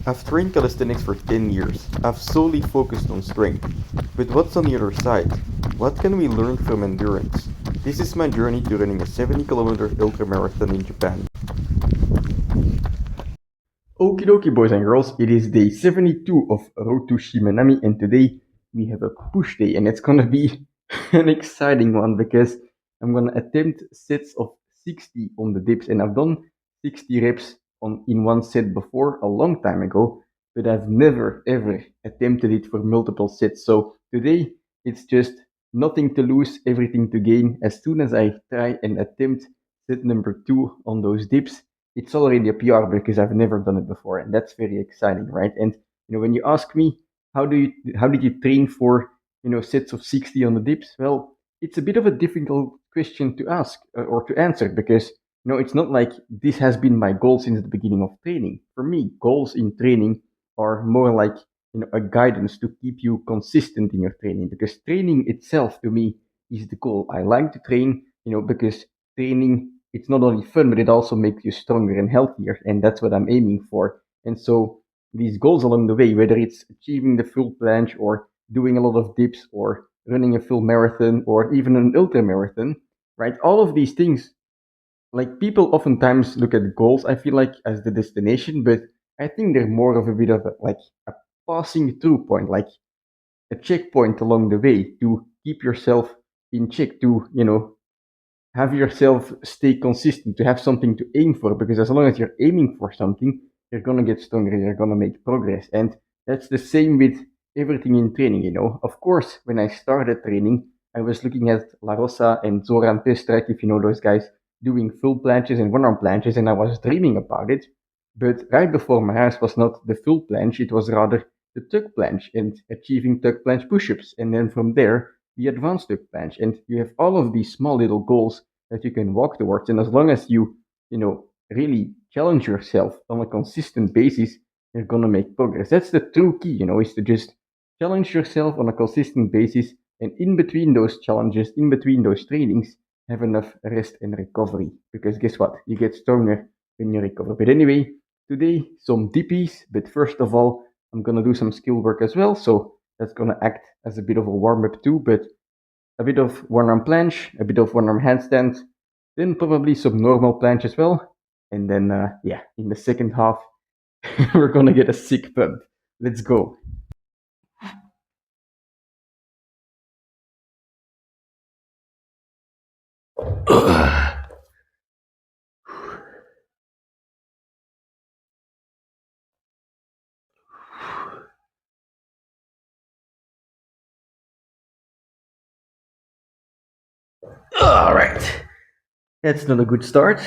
I've trained calisthenics for 10 years. I've solely focused on strength. But what's on the other side? What can we learn from endurance? This is my journey to running a 70-kilometer ultramarathon in Japan. Okie dokie, boys and girls, it is day 72 of Road to Shimanami, and today we have a push day, and it's gonna be an exciting one because I'm gonna attempt sets of 60 on the dips, and I've done 60 reps in one set before a long time ago, but I've never ever attempted it for multiple sets. So today it's just nothing to lose, everything to gain. As soon as I try and attempt set number 2 on those dips, it's already a PR because I've never done it before, and that's very exciting, right? And when you ask me how did you train for sets of 60 on the dips, well, it's a bit of a difficult question to ask or to answer because it's not like this has been my goal since the beginning of training. For me, goals in training are more like a guidance to keep you consistent in your training, because training itself to me is the goal. I like to train, because training, it's not only fun, but it also makes you stronger and healthier, and that's what I'm aiming for. And so these goals along the way, whether it's achieving the full planche or doing a lot of dips or running a full marathon or even an ultra marathon, right? All of these things, like, people oftentimes look at goals, I feel like, as the destination, but I think they're more of a bit of a passing through point, like a checkpoint along the way to keep yourself in check, to have yourself stay consistent, to have something to aim for, because as long as you're aiming for something, you're gonna get stronger, you're gonna make progress. And that's the same with everything in training. Of course, when I started training, I was looking at La Rosa and Zoran Pestrek, if you know those guys, doing full planches and one-arm planches, and I was dreaming about it. But right before my eyes was not the full planche, it was rather the tuck planche and achieving tuck planche push-ups. And then from there, the advanced tuck planche. And you have all of these small little goals that you can walk towards. And as long as you really challenge yourself on a consistent basis, you're gonna make progress. That's the true key, is to just challenge yourself on a consistent basis, and in between those challenges, in between those trainings, have enough rest and recovery. Because guess what? You get stronger when you recover. But anyway, today some dippies, but first of all, I'm gonna do some skill work as well. So that's gonna act as a bit of a warm-up too, but a bit of one-arm planche, a bit of one-arm handstand, then probably some normal planche as well. And then, in the second half, we're gonna get a sick pump. Let's go. All right. That's not a good start.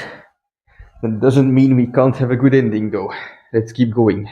That doesn't mean we can't have a good ending, though. Let's keep going.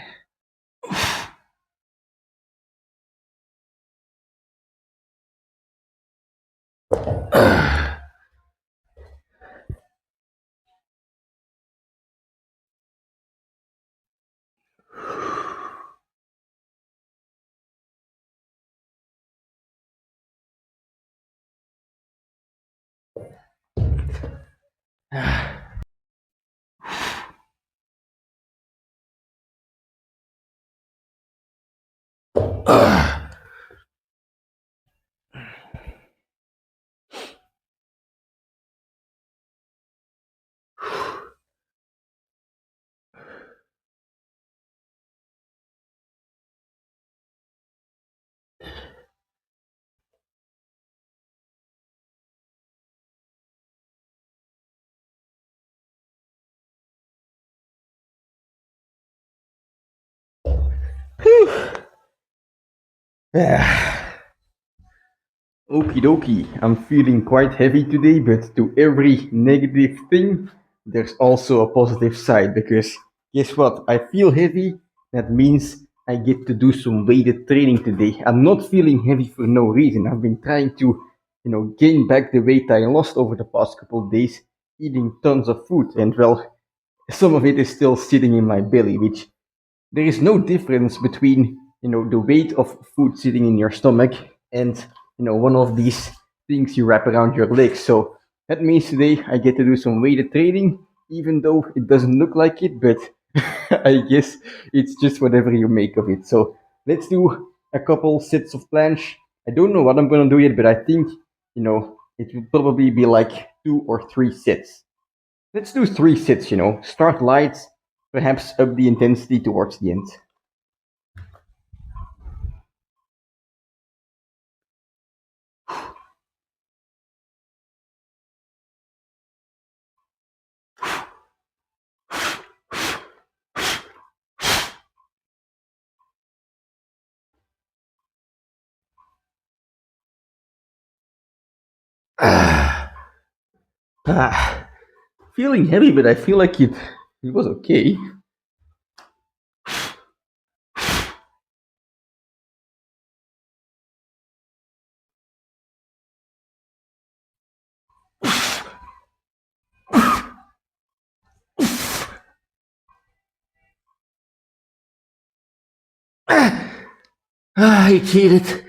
Okie dokie, I'm feeling quite heavy today, but to every negative thing, there's also a positive side, because guess what? I feel heavy, that means I get to do some weighted training today. I'm not feeling heavy for no reason. I've been trying to, gain back the weight I lost over the past couple of days, eating tons of food, and well, some of it is still sitting in my belly, which there is no difference between the weight of food sitting in your stomach and one of these things you wrap around your legs. So that means today I get to do some weighted training, even though it doesn't look like it, but I guess it's just whatever you make of it. So let's do a couple sets of planche. I don't know what I'm gonna do yet, but I think it will probably be like 2 or 3 sets. Let's do 3 sets. Start light, perhaps up the intensity towards the end. Ah, ah, feeling heavy, but I feel like it was okay. I hate it.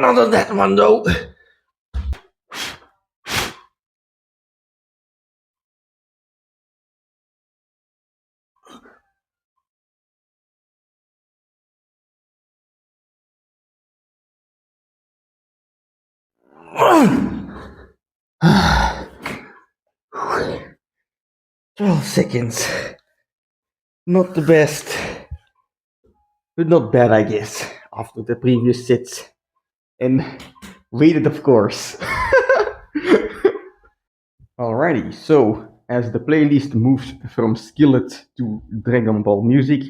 Not on that one though. Ah, 12 seconds. Not the best, but not bad, I guess, after the previous sets. And waited, of course. Alrighty, so as the playlist moves from Skillet to Dragon Ball music,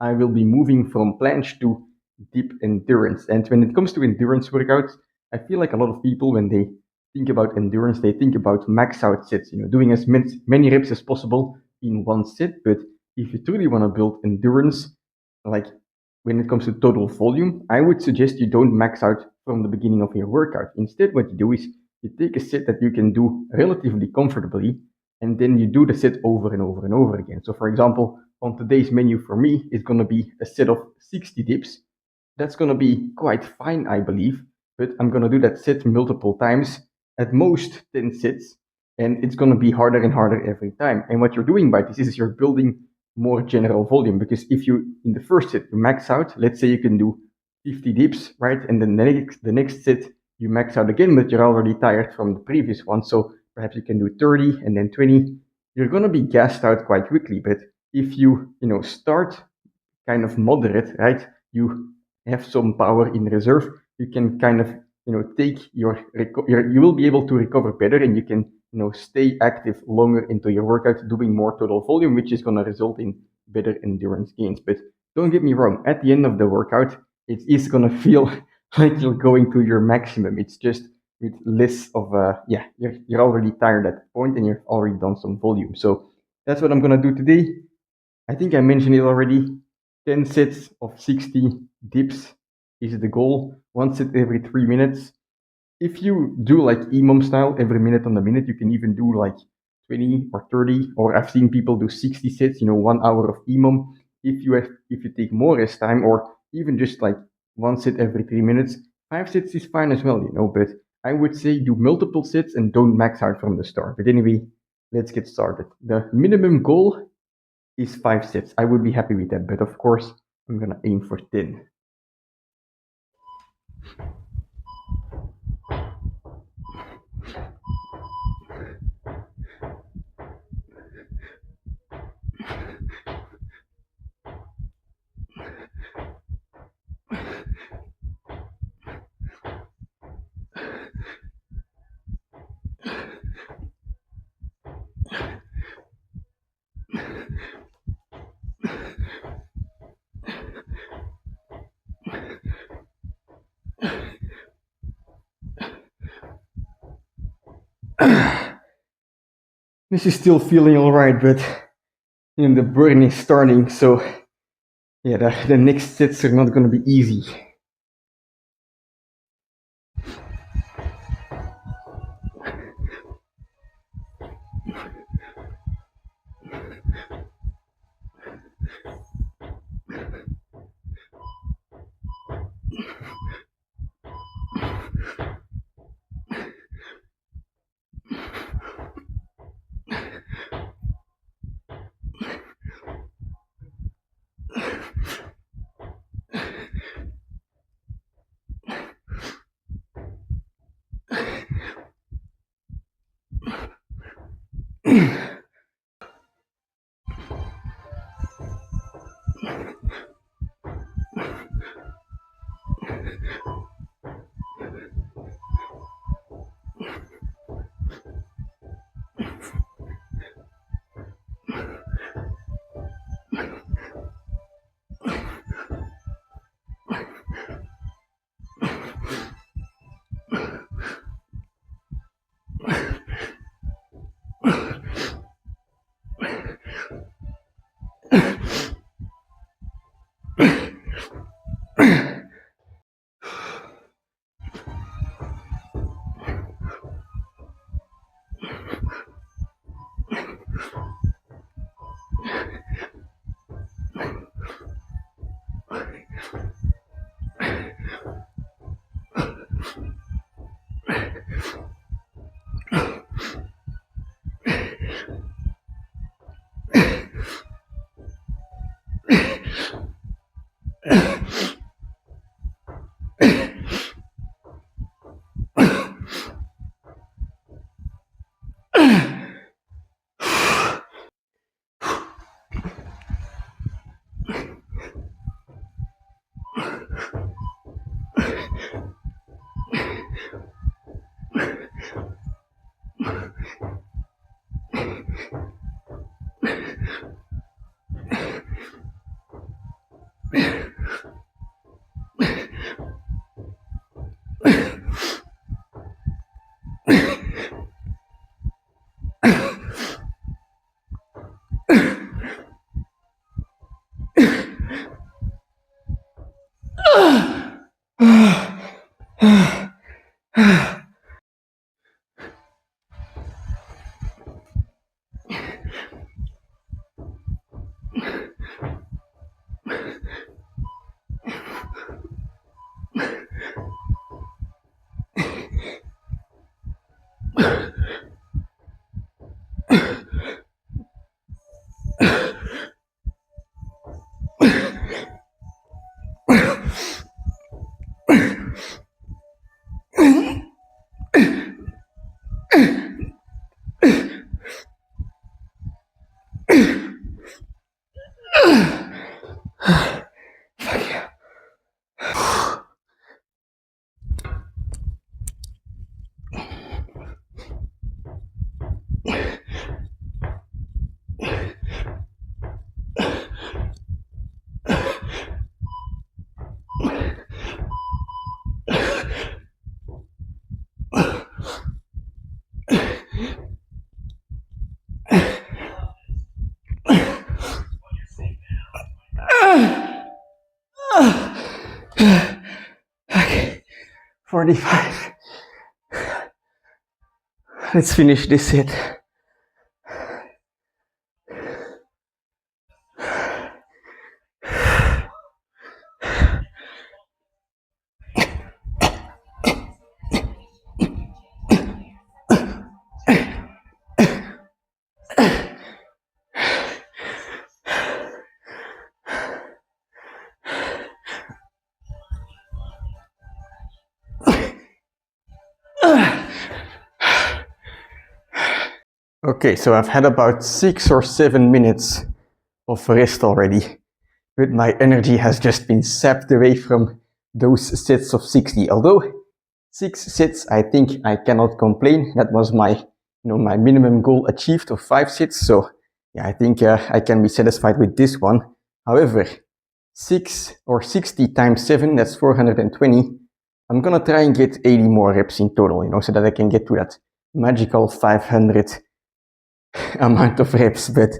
I will be moving from planche to deep endurance. And when it comes to endurance workouts, I feel like a lot of people, when they think about endurance, they think about max out sets, doing as many reps as possible in one set. But if you truly want to build endurance, like when it comes to total volume, I would suggest you don't max out from the beginning of your workout. Instead, what you do is you take a set that you can do relatively comfortably, and then you do the set over and over and over again. So, for example, on today's menu for me, it's going to be a set of 60 dips. That's going to be quite fine, I believe, but I'm going to do that set multiple times, at most 10 sets, and it's going to be harder and harder every time. And what you're doing by this is you're building more general volume, because if you, in the first set, you max out, let's say you can do 50 dips, right? And then the next set, you max out again, but you're already tired from the previous one. So perhaps you can do 30 and then 20. You're going to be gassed out quite quickly. But if you start kind of moderate, right? You have some power in reserve. You can kind of take you will be able to recover better, and you can stay active longer into your workout, doing more total volume, which is going to result in better endurance gains. But don't get me wrong, at the end of the workout, it is going to feel like you're going to your maximum. It's just with less of you're already tired at that point, and you've already done some volume. So that's what I'm going to do today. I think I mentioned it already. 10 sets of 60 dips is the goal. One set every 3 minutes. If you do like EMOM style, every minute on the minute, you can even do like 20 or 30. Or I've seen people do 60 sets, 1 hour of EMOM. If you take more rest time, or even just like one set every 3 minutes, 5 sets is fine as well. But I would say do multiple sets and don't max out from the start. But anyway, let's get started. The minimum goal is 5 sets. I would be happy with that, but of course, I'm gonna aim for 10. This is still feeling alright, but the burn is starting, so yeah, the next sets are not gonna be easy. Okay, 45. Let's finish this set. Okay, so I've had about 6 or 7 minutes of rest already, but my energy has just been sapped away from those sets of 60. Although 6 sets, I think I cannot complain. That was my, my minimum goal achieved of 5 sets. So yeah, I think I can be satisfied with this one. However, 6 or 60 times 7, that's 420. I'm gonna try and get 80 more reps in total, so that I can get to that magical 500 amount of reps. But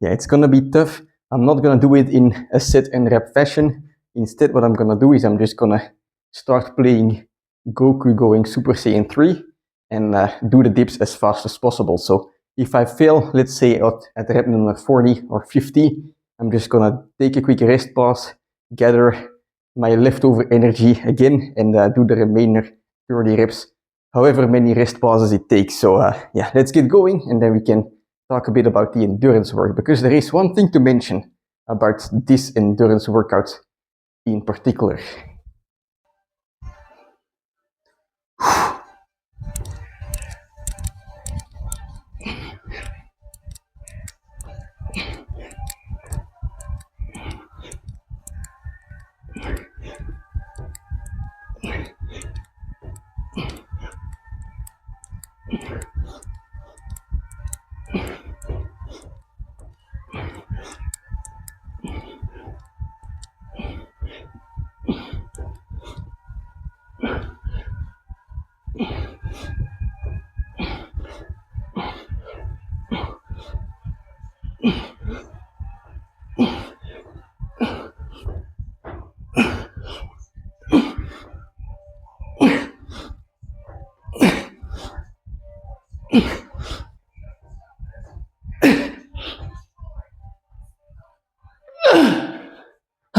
yeah, it's gonna be tough. I'm not gonna do it in a set and rep fashion. Instead, what I'm gonna do is I'm just gonna start playing Goku going Super Saiyan 3 and do the dips as fast as possible. So if I fail, let's say at rep number 40 or 50, I'm just gonna take a quick rest pause, gather my leftover energy again, and do the remainder 30 reps, however many rest pauses it takes. So yeah, let's get going, and then we can talk a bit about the endurance work, because there is one thing to mention about this endurance workout in particular. All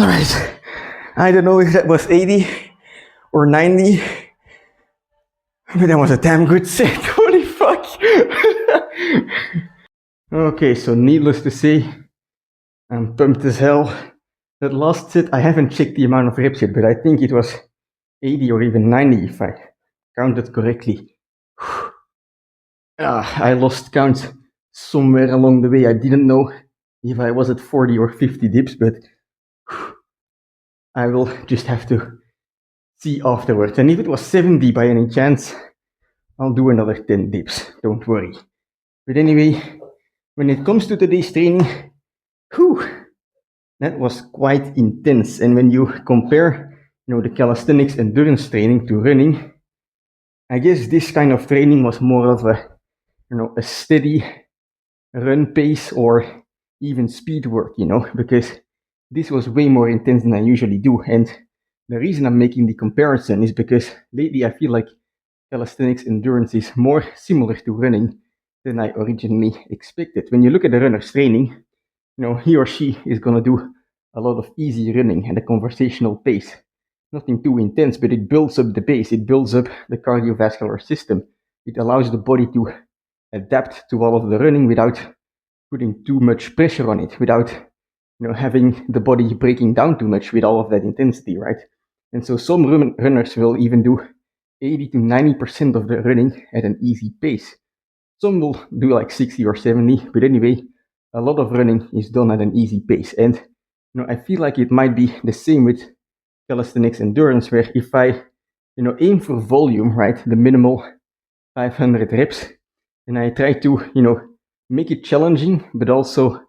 right. I don't know if that was 80 or 90, but that was a damn good set. Holy fuck. Okay, so needless to say, I'm pumped as hell. That last set, I haven't checked the amount of reps yet, but I think it was 80 or even 90 if I counted correctly. I lost count somewhere along the way. I didn't know if I was at 40 or 50 dips, but I will just have to see afterwards. And if it was 70 by any chance, I'll do another 10 dips. Don't worry. But anyway, when it comes to today's training, that was quite intense. And when you compare, the calisthenics endurance training to running, I guess this kind of training was more of a steady run pace or even speed work, because this was way more intense than I usually do. And the reason I'm making the comparison is because lately I feel like calisthenics endurance is more similar to running than I originally expected. When you look at the runner's training, he or she is going to do a lot of easy running and a conversational pace. Nothing too intense, but it builds up the base. It builds up the cardiovascular system. It allows the body to adapt to all of the running without putting too much pressure on it, without having the body breaking down too much with all of that intensity, right? And so some runners will even do 80 to 90% of the running at an easy pace. Some will do like 60 or 70, but anyway, a lot of running is done at an easy pace. And I feel like it might be the same with calisthenics endurance, where if I aim for volume, right, the minimal 500 reps, and I try to make it challenging but also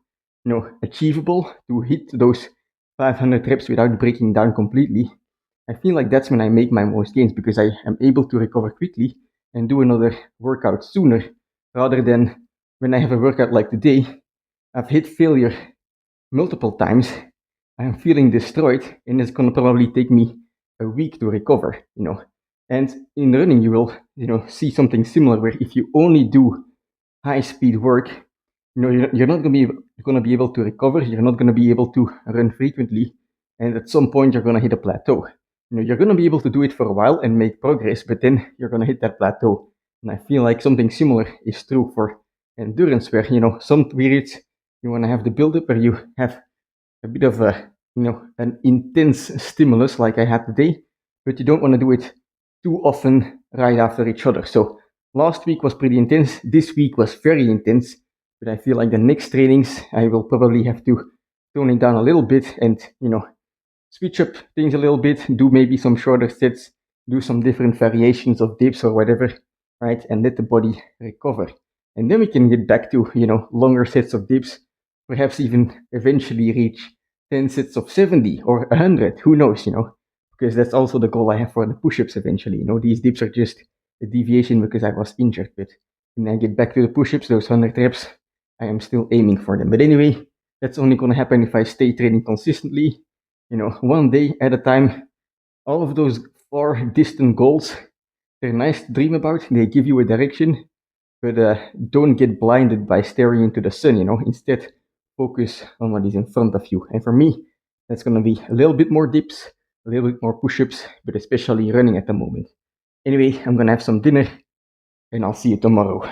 achievable to hit those 500 reps without breaking down completely, I feel like that's when I make my most gains, because I am able to recover quickly and do another workout sooner, rather than when I have a workout like today. I've hit failure multiple times, I'm feeling destroyed, and it's gonna probably take me a week to recover, And in running, you will, see something similar, where if you only do high speed work, you're not gonna be able to recover. You're not gonna be able to run frequently, and at some point, you're gonna hit a plateau. You're gonna be able to do it for a while and make progress, but then you're gonna hit that plateau. And I feel like something similar is true for endurance, where some periods you want to have the build up, where you have a bit of an intense stimulus like I had today, but you don't want to do it too often right after each other. So last week was pretty intense. This week was very intense, but I feel like the next trainings I will probably have to tone it down a little bit and switch up things a little bit, do maybe some shorter sets, do some different variations of dips or whatever, right? And let the body recover. And then we can get back to, longer sets of dips, perhaps even eventually reach 10 sets of 70 or 100, who knows, because that's also the goal I have for the push-ups eventually. These dips are just a deviation because I was injured, but when I get back to the push-ups, those 100 reps, I am still aiming for them. But anyway, that's only going to happen if I stay training consistently, one day at a time. All of those far distant goals, they're nice to dream about. They give you a direction, but don't get blinded by staring into the sun, Instead, focus on what is in front of you. And for me, that's going to be a little bit more dips, a little bit more push-ups, but especially running at the moment. Anyway, I'm going to have some dinner, and I'll see you tomorrow.